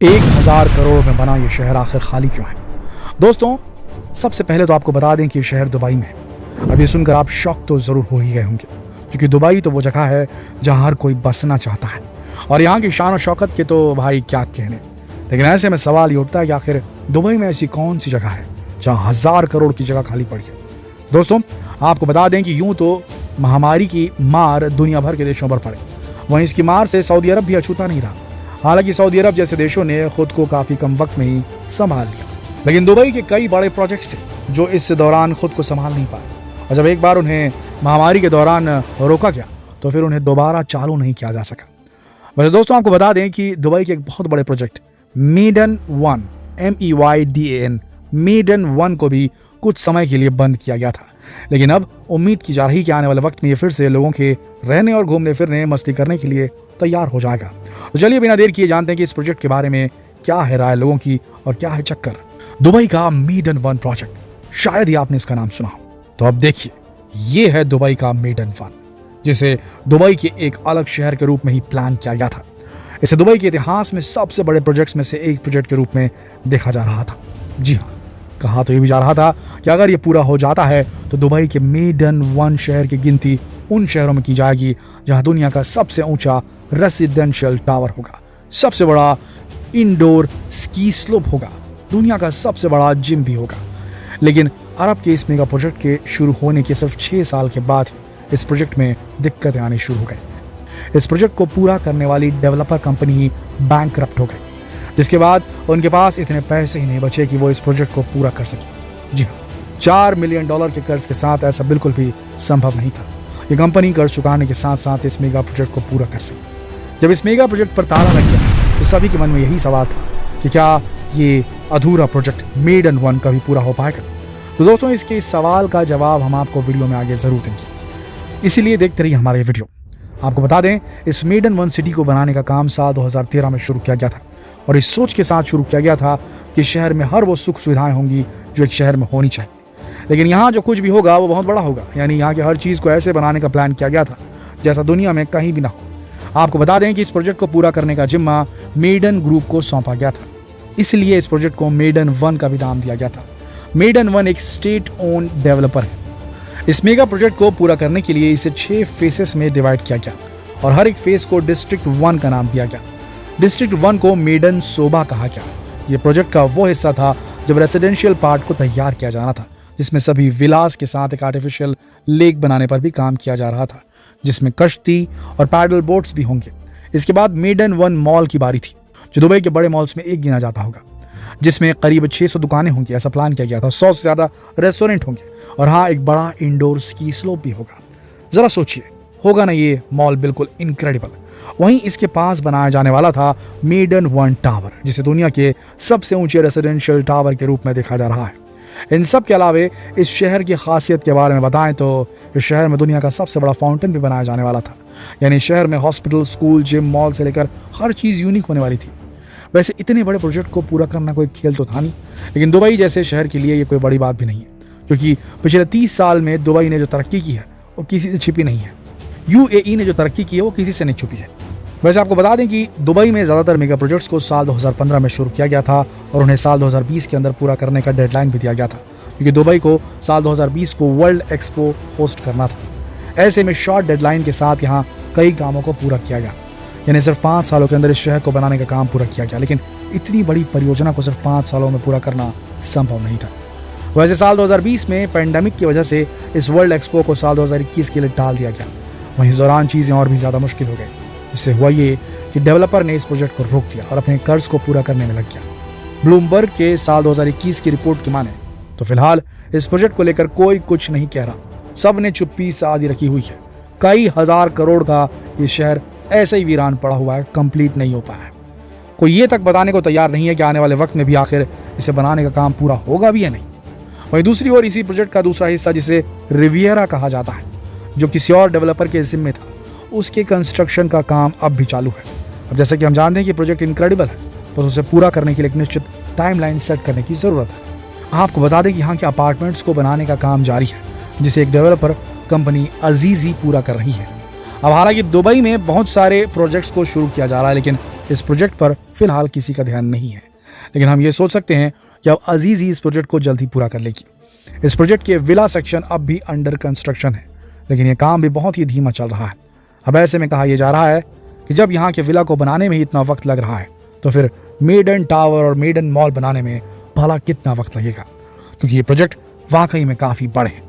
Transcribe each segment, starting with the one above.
1,000 करोड़ में बना ये शहर आखिर खाली क्यों है? दोस्तों, सबसे पहले तो आपको बता दें कि ये शहर दुबई में है। अब ये सुनकर आप शॉक तो जरूर हो ही गए होंगे, क्योंकि दुबई तो वो जगह है जहां हर कोई बसना चाहता है और यहाँ की शान और शौकत के तो भाई क्या कहने। लेकिन ऐसे में सवाल ये उठता है कि आखिर दुबई में ऐसी कौन सी जगह है जहाँ 1,000 करोड़ की जगह खाली पड़ी है। दोस्तों, आपको बता दें कि यूं तो महामारी की मार दुनिया भर के देशों पर पड़े, वहीं इसकी मार से सऊदी अरब भी अछूता नहीं रहा। हालांकि सऊदी अरब जैसे देशों ने खुद को काफी कम वक्त में ही संभाल लिया, लेकिन दुबई के कई बड़े प्रोजेक्ट्स थे जो इस दौरान खुद को संभाल नहीं पाए, और जब एक बार उन्हें महामारी के दौरान रोका गया तो फिर उन्हें दोबारा चालू नहीं किया जा सका। वैसे दोस्तों, आपको बता दें कि दुबई के एक बहुत बड़े project Meydan one MEYDAN Meydan one को भी कुछ समय के लिए बंद किया गया था, लेकिन अब उम्मीद की जा रही कि आने वाले वक्त में ये फिर से लोगों के रहने और घूमने फिरने मस्ती करने के लिए तैयार हो जाएगा। तो चलिए बिना देर किए जानते हैं कि इस प्रोजेक्ट के बारे में क्या है राय लोगों की और क्या है चक्कर। दुबई का मेडन वन प्रोजेक्ट, शायद ही आपने इसका नाम सुना हो। तो अब देखिए, ये है दुबई का मेडन वन, जिसे दुबई के एक अलग शहर के रूप में ही प्लान किया गया था। इसे दुबई के इतिहास में सबसे बड़े प्रोजेक्ट्स में से एक प्रोजेक्ट के रूप में देखा जा रहा था। जी हाँ, कहा तो ये भी जा रहा था कि अगर ये पूरा हो जाता है तो दुबई के मेडन वन शहर की गिनती उन शहरों में की जाएगी जहां दुनिया का सबसे ऊंचा रेसिडेंशियल टावर होगा, सबसे बड़ा इंडोर स्की स्लोप होगा, दुनिया का सबसे बड़ा जिम भी होगा। लेकिन अरब के इस मेगा प्रोजेक्ट के शुरू होने के सिर्फ 6 साल के बाद ही इस प्रोजेक्ट में दिक्कतें आनी शुरू हो गई। इस प्रोजेक्ट को पूरा करने वाली डेवलपर कंपनी बैंकरप्ट हो गई, जिसके बाद उनके पास इतने पैसे ही नहीं बचे कि वो इस प्रोजेक्ट को पूरा कर सके। जी हाँ, $4 मिलियन के कर्ज के साथ ऐसा बिल्कुल भी संभव नहीं था। ये कंपनी कर्ज चुकाने के साथ साथ इस मेगा प्रोजेक्ट को पूरा कर सके। जब इस मेगा प्रोजेक्ट पर ताला लग गया तो सभी के मन में यही सवाल था कि क्या ये अधूरा प्रोजेक्ट मेडन वन कभी पूरा हो पाएगा। तो दोस्तों, इसके इस सवाल का जवाब हम आपको वीडियो में आगे जरूर देंगे, इसीलिए देखते रहिए हमारे वीडियो। आपको बता दें, इस मेडन वन सिटी को बनाने का काम साल 2013 में शुरू किया गया था और इस सोच के साथ शुरू किया गया था कि शहर में हर वो सुख सुविधाएं होंगी जो एक शहर में होनी चाहिए। लेकिन यहाँ जो कुछ भी होगा वो बहुत बड़ा होगा, यानी यहाँ की हर चीज़ को ऐसे बनाने का प्लान किया गया था जैसा दुनिया में कहीं भी ना हो। आपको बता दें कि इस प्रोजेक्ट को पूरा करने का जिम्मा मेडन ग्रुप को सौंपा गया था, इसलिए इस प्रोजेक्ट को मेडन वन का भी नाम दिया गया था। मेडन वन एक स्टेट ओन डेवलपर है। इस मेगा प्रोजेक्ट को पूरा करने के लिए इसे 6 फेसेस में डिवाइड किया गया और हर एक फेस को डिस्ट्रिक्ट 1 का नाम दिया गया। डिस्ट्रिक्ट 1 को मेडन सोबा कहा गया। ये प्रोजेक्ट का वो हिस्सा था जब रेसिडेंशियल पार्ट को तैयार किया जाना था, जिसमें सभी विलास के साथ एक आर्टिफिशियल लेक बनाने पर भी काम किया जा रहा था, जिसमें कश्ती और पैडल बोट्स भी होंगे। इसके बाद मेडन वन मॉल की बारी थी, जो दुबई के बड़े मॉल्स में एक गिना जाता होगा, जिसमें करीब 600 दुकानें होंगी, ऐसा प्लान किया गया था। 100 से ज़्यादा रेस्टोरेंट होंगे और हाँ, एक बड़ा इंडोर स्की स्लोप भी होगा। ज़रा सोचिए, होगा ना ये मॉल बिल्कुल इनक्रेडिबल। वहीं इसके पास बनाया जाने वाला था मेडन वन टावर, जिसे दुनिया के सबसे ऊंचे रेसिडेंशियल टावर के रूप में देखा जा रहा है। इन सब के अलावे इस शहर की खासियत के बारे में बताएं तो इस शहर में दुनिया का सबसे बड़ा फाउंटेन भी बनाया जाने वाला था, यानी शहर में हॉस्पिटल, स्कूल, जिम, मॉल से लेकर हर चीज़ यूनिक होने वाली थी। वैसे इतने बड़े प्रोजेक्ट को पूरा करना कोई खेल तो था नहीं, लेकिन दुबई जैसे शहर के लिए ये कोई बड़ी बात भी नहीं है, क्योंकि पिछले 30 साल में दुबई ने जो तरक्की की है वो किसी से छिपी नहीं है। UAE ने जो तरक्की की है वो किसी से नहीं छुपी है। वैसे आपको बता दें कि दुबई में ज़्यादातर मेगा प्रोजेक्ट्स को साल 2015 में शुरू किया गया था और उन्हें साल 2020 के अंदर पूरा करने का डेडलाइन भी दिया गया था, क्योंकि दुबई को साल 2020 को वर्ल्ड एक्सपो होस्ट करना था। ऐसे में शॉर्ट डेडलाइन के साथ यहाँ कई कामों को पूरा किया गया, यानी सिर्फ 5 सालों के अंदर इस शहर को बनाने का काम पूरा किया गया। लेकिन इतनी बड़ी परियोजना को सिर्फ 5 सालों में पूरा करना संभव नहीं था। वैसे साल 2020 में पैंडेमिक की वजह से इस वर्ल्ड एक्सपो को साल 2021 के लिए टाल दिया गया। वहीं इस दौरान चीज़ें और भी ज़्यादा मुश्किल हो गई। इससे हुआ ये कि डेवलपर ने इस प्रोजेक्ट को रोक दिया और अपने कर्ज को पूरा करने में लग गया। ब्लूमबर्ग के साल 2021 की रिपोर्ट की माने तो फिलहाल इस प्रोजेक्ट को लेकर कोई कुछ नहीं कह रहा, सब ने चुप्पी साधी रखी हुई है। कई 1,000 करोड़ का ये शहर ऐसे ही वीरान पड़ा हुआ है, कंप्लीट नहीं हो पाया है। कोई ये तक बताने को तैयार नहीं है कि आने वाले वक्त में भी आखिर इसे बनाने का काम पूरा होगा भी या नहीं। वहीं दूसरी ओर इसी प्रोजेक्ट का दूसरा हिस्सा, जिसे रिवियरा कहा जाता है, जो किसी और डेवलपर के जिम्मे था, उसके कंस्ट्रक्शन का काम अब भी चालू है। अब जैसे कि हम जानते हैं कि प्रोजेक्ट इनक्रेडिबल है, बस उसे पूरा करने के लिए एक निश्चित टाइमलाइन सेट करने की ज़रूरत है। आपको बता दें कि यहाँ के अपार्टमेंट्स को बनाने का काम जारी है, जिसे एक डेवलपर कंपनी अजीजी पूरा कर रही है। अब हालांकि दुबई में बहुत सारे प्रोजेक्ट्स को शुरू किया जा रहा है, लेकिन इस प्रोजेक्ट पर फिलहाल किसी का ध्यान नहीं है, लेकिन हम ये सोच सकते हैं कि अब अजीज ही इस प्रोजेक्ट को जल्द ही पूरा कर लेगी। इस प्रोजेक्ट के विला सेक्शन अब भी अंडर कंस्ट्रक्शन है, लेकिन यह काम भी बहुत ही धीमा चल रहा है। अब ऐसे में कहा यह जा रहा है कि जब यहाँ के विला को बनाने में ही इतना वक्त लग रहा है, तो फिर मेडन टावर और मेडन मॉल बनाने में भला कितना वक्त लगेगा, क्योंकि ये प्रोजेक्ट वाकई में काफ़ी बड़े हैं।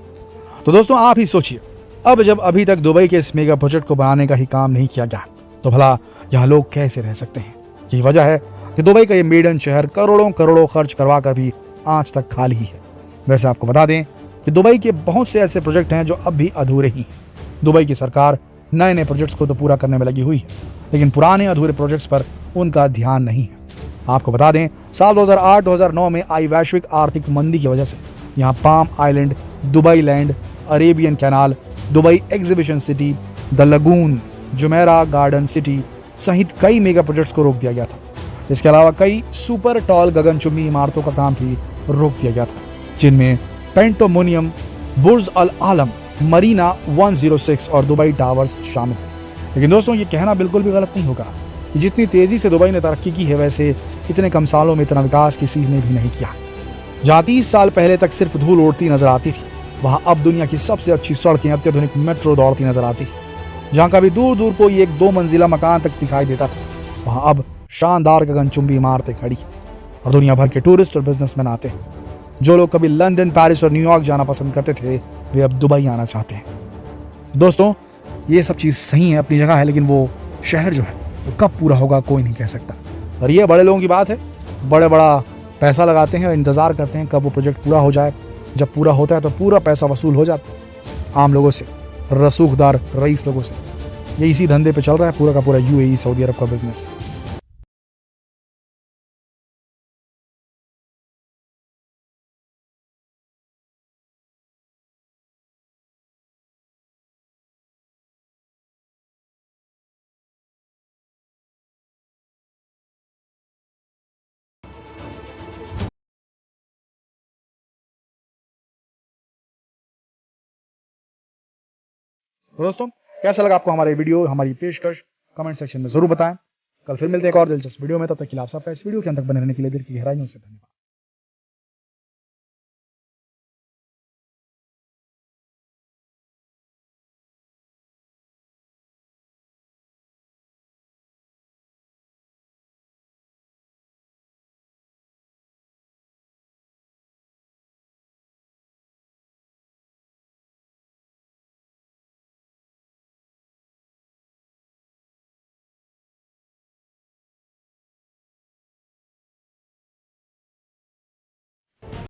तो दोस्तों आप ही सोचिए, अब जब अभी तक दुबई के इस मेगा प्रोजेक्ट को बनाने का ही काम नहीं किया गया, तो भला यहाँ लोग कैसे रह सकते हैं। यही वजह है कि दुबई का ये मेडन शहर करोड़ों करोड़ों खर्च करवा कर भी आज तक खाली ही है। वैसे आपको बता दें कि दुबई के बहुत से ऐसे प्रोजेक्ट हैं जो अब भी अधूरे ही हैं। दुबई की सरकार नए नए प्रोजेक्ट्स को तो पूरा करने में लगी हुई है, लेकिन पुराने अधूरे प्रोजेक्ट्स पर उनका ध्यान नहीं है। आपको बता दें, साल 2008-2009 में आई वैश्विक आर्थिक मंदी की वजह से यहाँ palm island, Dubai land, Arabian canal, Dubai exhibition city, the lagoon, Jumeirah garden city सहित कई मेगा प्रोजेक्ट्स को रोक दिया गया था। इसके अलावा कई सुपर टॉल गगनचुंबी इमारतों का काम भी रोक दिया गया था, जिनमें पेंटोमोनियम, बुर्ज अल आलम, मरीना 106 और दुबई टावर्स शामिल हैं। लेकिन दोस्तों ये कहना बिल्कुल भी गलत नहीं होगा कि जितनी तेजी से दुबई ने तरक्की की है, वैसे इतने कम सालों में इतना विकास किसी ने भी नहीं किया। जहाँ 30 साल पहले तक सिर्फ धूल उड़ती नजर आती थी, वहाँ अब दुनिया की सबसे अच्छी सड़कें, अत्याधुनिक मेट्रो दौड़ती नजर आती है। जहाँ कभी दूर दूर कोई 1-2 मंजिला मकान तक दिखाई देता था, वहाँ अब शानदार गगनचुंबी इमारतें खड़ी हैं और दुनिया भर के टूरिस्ट और बिजनेसमैन आते हैं। जो लोग कभी लंदन, पेरिस और न्यूयॉर्क जाना पसंद करते थे, वे अब दुबई आना चाहते हैं। दोस्तों ये सब चीज़ सही है, अपनी जगह है, लेकिन वो शहर जो है वो कब पूरा होगा कोई नहीं कह सकता। और ये बड़े लोगों की बात है, बड़े बड़ा पैसा लगाते हैं और इंतज़ार करते हैं कब वो प्रोजेक्ट पूरा हो जाए। जब पूरा होता है तो पूरा पैसा वसूल हो जाता है आम लोगों से, रसूखदार रईस लोगों से। ये इसी धंधे पे चल रहा है पूरा का पूरा यूएई, सऊदी अरब का बिजनेस। तो दोस्तों कैसा लगा आपको हमारा वीडियो, हमारी पेशकश, कमेंट सेक्शन में जरूर बताएं। कल फिर मिलते हैं एक और दिलचस्प वीडियो में। तब तक के लिए आप सबका इस वीडियो के अंत तक बने रहने के लिए दिल की गहराइयों से धन्यवाद।